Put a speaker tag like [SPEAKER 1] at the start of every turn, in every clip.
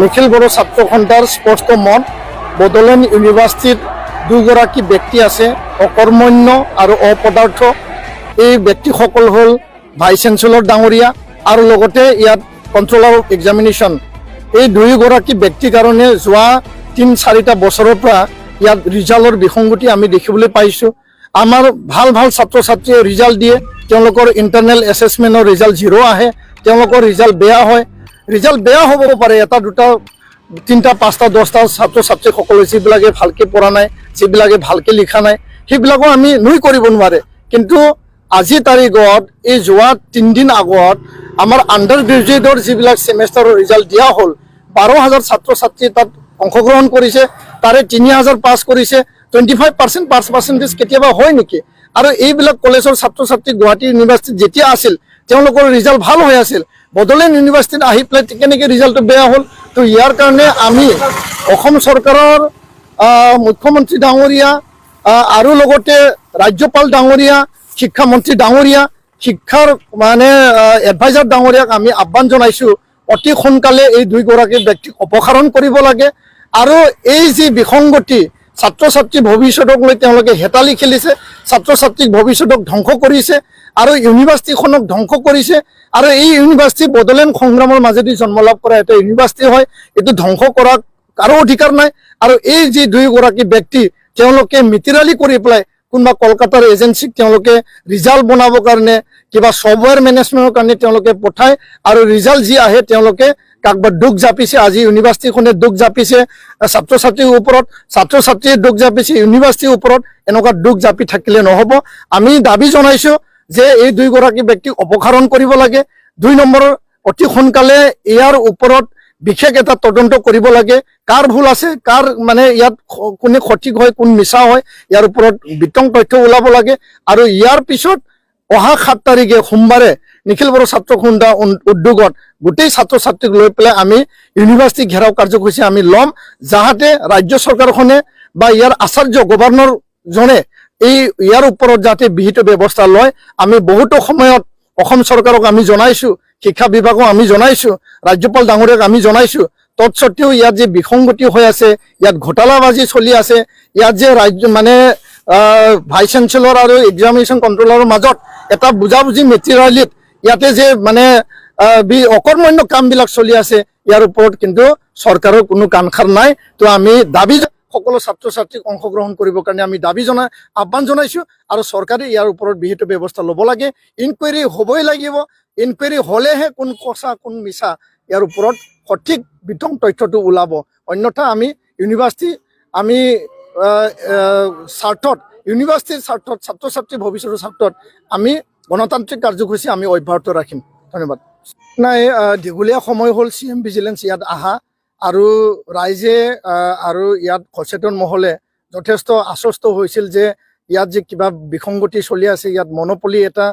[SPEAKER 1] নিখিল বড়ো ছাত্ৰ সন্থাৰ স্পষ্ট মত বড়োলেণ্ড ইউনিভাৰ্চিটিত দুগৰাকী ব্যক্তি আছে অকৰ্মণ্য আৰু অপদাৰ্থ। এই ব্যক্তিসকল হ'ল ভাইচ চেঞ্চেলৰ ডাঙৰীয়া আৰু লগতে ইয়াত কণ্ট্ৰলাৰ অফ এক্সামিনেশ্যন। এই দুয়োগৰাকী ব্যক্তিৰ কাৰণে যোৱা ৩-৪টা বছৰৰ পৰা ইয়াত ৰিজাল্টৰ বিসংগতি আমি দেখিবলৈ পাইছোঁ। আমাৰ ভাল ভাল ছাত্ৰ ছাত্ৰীয়ে ৰিজাল্ট দিয়ে, তেওঁলোকৰ ইণ্টাৰনেল এছেছমেণ্টৰ ৰিজাল্ট 0 আহে, তেওঁলোকৰ ৰিজাল্ট বেয়া হয়। ৰিজাল্ট বেয়া হ'ব পাৰে এটা দুটা 3টা 5টা 10টা ছাত্ৰ ছাত্ৰীসকলে যিবিলাকে ভালকৈ পঢ়া নাই, যিবিলাকে ভালকৈ লিখা নাই, সেইবিলাকো আমি নুই কৰিব নোৱাৰে। কিন্তু আজি তাৰিখত এই যোৱা 3 দিন আগত আমাৰ আণ্ডাৰ গ্ৰেজুৱেটৰ যিবিলাক ছেমেষ্টাৰৰ ৰিজাল্ট দিয়া হ'ল, 12,000 ছাত্ৰ ছাত্ৰী তাত অংশগ্ৰহণ কৰিছে, তাৰে 3,000 পাছ কৰিছে। 25% পাছ পাৰ্চেণ্টেজ কেতিয়াবা হয় নেকি? আৰু এইবিলাক কলেজৰ ছাত্ৰ ছাত্ৰী গুৱাহাটী ইউনিভাৰ্চিটিত যেতিয়া আছিল তেওঁলোকৰ ৰিজাল্ট ভাল হৈ আছিল, বড়োলেণ্ড ইউনিভাৰ্চিটিত আহি পেলাই কেনেকৈ ৰিজাল্টটো বেয়া হ'ল? তো ইয়াৰ কাৰণে আমি অসম চৰকাৰৰ মুখ্যমন্ত্ৰী ডাঙৰীয়া আৰু লগতে ৰাজ্যপাল ডাঙৰীয়া, শিক্ষামন্ত্ৰী ডাঙৰীয়া, শিক্ষাৰ মানে এডভাইজাৰ ডাঙৰীয়াক আমি আহ্বান জনাইছোঁ, অতি সোনকালে এই দুয়োগৰাকী ব্যক্তিক অপসাৰণ কৰিব লাগে। আৰু এই যি বিসংগতি, ছাত্ৰ ছাত্ৰী ভৱিষ্যতক লৈ তেওঁলোকে হেতালি খেলিছে, ছাত্ৰ ছাত্ৰীক ভৱিষ্যতক ধ্বংস কৰিছে আৰু ইউনিভাৰ্চিটিখনক ধ্বংস কৰিছে। আৰু এই ইউনিভাৰ্চিটি বড়োলেণ্ড সংগ্ৰামৰ মাজেদি জন্ম লাভ কৰা এটা ইউনিভাৰ্চিটি হয়, এইটো ধ্বংস কৰাৰ কাৰো অধিকাৰ নাই। আৰু এই যি দুয়োগৰাকী ব্যক্তি তেওঁলোকে মিতিৰালি কৰি পেলাই কোনোবা কলকাতাৰ এজেঞ্চিক তেওঁলোকে ৰিজাল্ট বনাবৰ কাৰণে কিবা ছফ্টৱেৰ মেনেজমেণ্টৰ কাৰণে তেওঁলোকে পঠায়, আৰু ৰিজাল্ট যি আহে তেওঁলোকে কাকবাৰ দুখ জাপিছে। আজি ইউনিভাৰ্চিটিখনে দুখ জাপিছে ছাত্ৰ ছাত্ৰীৰ ওপৰত, ছাত্ৰ ছাত্ৰীয়ে দুখ জাপিছে ইউনিভাৰ্চিটিৰ ওপৰত। এনেকুৱা দুখ জাপি থাকিলে নহ'ব। আমি দাবী জনাইছোঁ যে এই দুয়োগৰাকী ব্যক্তিক অপসাৰণ কৰিব লাগে। 2 নম্বৰৰ অতি সোনকালে ইয়াৰ ওপৰত বিশেষ এটা তদন্ত কৰিব লাগে, কাৰ ভুল আছে, কাৰ মানে ইয়াত কোনে সঠিক হয়, কোন মিছা হয়, ইয়াৰ ওপৰত বিতং তথ্য ওলাব লাগে। আৰু ইয়াৰ পিছত অহা 7 তাৰিখে সোমবাৰে নিখিল বড়ো ছাত্ৰ সন্থা উদ্যোগত গোটেই ছাত্ৰ ছাত্ৰীক লৈ পেলাই আমি ইউনিভাৰ্চিটি ঘেৰাও কাৰ্যসূচী আমি ল'ম, যাহাতে ৰাজ্য চৰকাৰখনে বা ইয়াৰ আচাৰ্য গভৰ্ণৰজনে ইয়াৰ ওপৰত যাতে বিহিত ব্যৱস্থা লয়। আমি বহুতো সময়ত অসম চৰকাৰক আমি জনাইছোঁ, শিক্ষা বিভাগক আমি জনাইছোঁ, ৰাজ্যপাল ডাঙৰীয়াক আমি জনাইছোঁ, তৎসত্ত্বেও ইয়াত যে বিসংগতি হৈ আছে, ইয়াত ঘোটালাবাজি চলি আছে, ইয়াত যে মানে ভাইচ চেঞ্চেলৰ আৰু এক্সামিনেশ্যন কণ্ট্ৰলাৰৰ মাজত এটা বুজাবুজি মেটেৰিয়েলিত ইয়াতে যে মানে অকৰ্মণ্য কামবিলাক চলি আছে, ইয়াৰ ওপৰত কিন্তু চৰকাৰৰ কোনো কাণসাৰ নাই। তো আমি দাবী সকলো ছাত্ৰ ছাত্ৰীক অংশগ্ৰহণ কৰিবৰ কাৰণে আমি দাবী আহ্বান জনাইছোঁ, আৰু চৰকাৰে ইয়াৰ ওপৰত বিহিত ব্যৱস্থা ল'ব লাগে। ইনকুৱাৰী হ'বই লাগিব, ইনকুৱাৰী হ'লেহে কোন সঁচা কোন মিছা ইয়াৰ ওপৰত সঠিক বিতং তথ্যটো ওলাব। অন্যথা আমি ইউনিভাৰ্চিটি আমি স্বাৰ্থত, ইউনিভাৰ্চিটিৰ স্বাৰ্থত, ছাত্ৰ ছাত্ৰীৰ ভৱিষ্যতৰ স্বাৰ্থত আমি গণতান্ত্ৰিক কাৰ্যসূচী আমি অব্যাহত ৰাখিম। ধন্যবাদ। নাই, দীঘলীয়া সময় হ'ল CM ভিজিলেন্স ইয়াত আহা, আৰু ৰাইজে আৰু ইয়াত সচেতন মহলে যথেষ্ট আশ্বস্ত হৈছিল যে ইয়াত যে কিবা বিসংগতি চলি আছে, ইয়াত মনোপলি এটা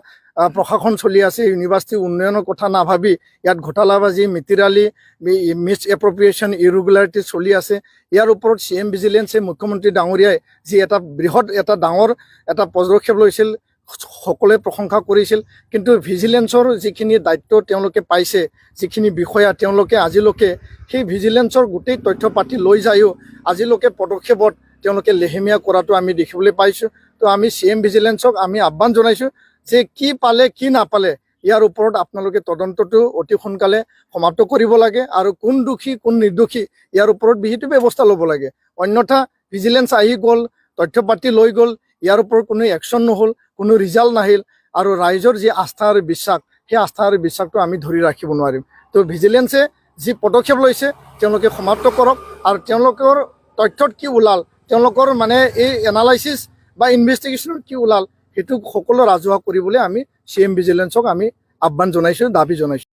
[SPEAKER 1] প্ৰশাসন চলি আছে, ইউনিভাৰ্চিটি উন্নয়নৰ কথা নাভাবি ইয়াত ঘোটালাবাজি, মিতিৰালি, মিছ এপ্ৰপ্ৰিয়েশ্যন, ইৰেগুলাৰিটি চলি আছে। ইয়াৰ ওপৰত CM ভিজিলেন্সে, মুখ্যমন্ত্ৰী ডাঙৰীয়াই যি এটা বৃহৎ এটা ডাঙৰ এটা পদক্ষেপ লৈছিল, সকলোৱে প্ৰশংসা কৰিছিল। কিন্তু ভিজিলেন্সৰ যিখিনি দায়িত্ব তেওঁলোকে পাইছে, যিখিনি বিষয়া তেওঁলোকে আজিলৈকে সেই ভিজিলেন্সৰ গোটেই তথ্য পাতি লৈ যায়ো আজিলৈকে পদক্ষেপত তেওঁলোকে লেহেমীয়া কৰাটো আমি দেখিবলৈ পাইছোঁ। তো আমি CM ভিজিলেন্সক আমি আহ্বান জনাইছোঁ যে কি পালে কি নাপালে ইয়াৰ ওপৰত আপোনালোকে তদন্তটো অতি সোনকালে সমাপ্ত কৰিব লাগে, আৰু কোন দোষী কোন নিৰ্দোষী ইয়াৰ ওপৰত বিহিত ব্যৱস্থা ল'ব লাগে। অন্যথা ভিজিলেন্স আহি গ'ল, তথ্য পাতি লৈ গ'ল, ইয়াৰ ওপৰত কোনো একশ্যন নহ'ল, কোনো ৰিজাল্ট নাহিল, আৰু ৰাইজৰ যি আস্থা আৰু বিশ্বাস, সেই আস্থা আৰু বিশ্বাসটো আমি ধৰি ৰাখিব নোৱাৰিম। তো ভিজিলেন্সে যি পদক্ষেপ লৈছে তেওঁলোকে সমাপ্ত কৰক, আৰু তেওঁলোকৰ তথ্যত কি ওলাল, তেওঁলোকৰ মানে এই এনালাইচিছ বা ইনভেষ্টিগেশ্যনত কি ওলাল, সেইটো সকলো ৰাজহুৱা কৰিবলৈ আমি CM ভিজিলেন্সক আমি আহ্বান জনাইছোঁ, দাবী জনাইছোঁ।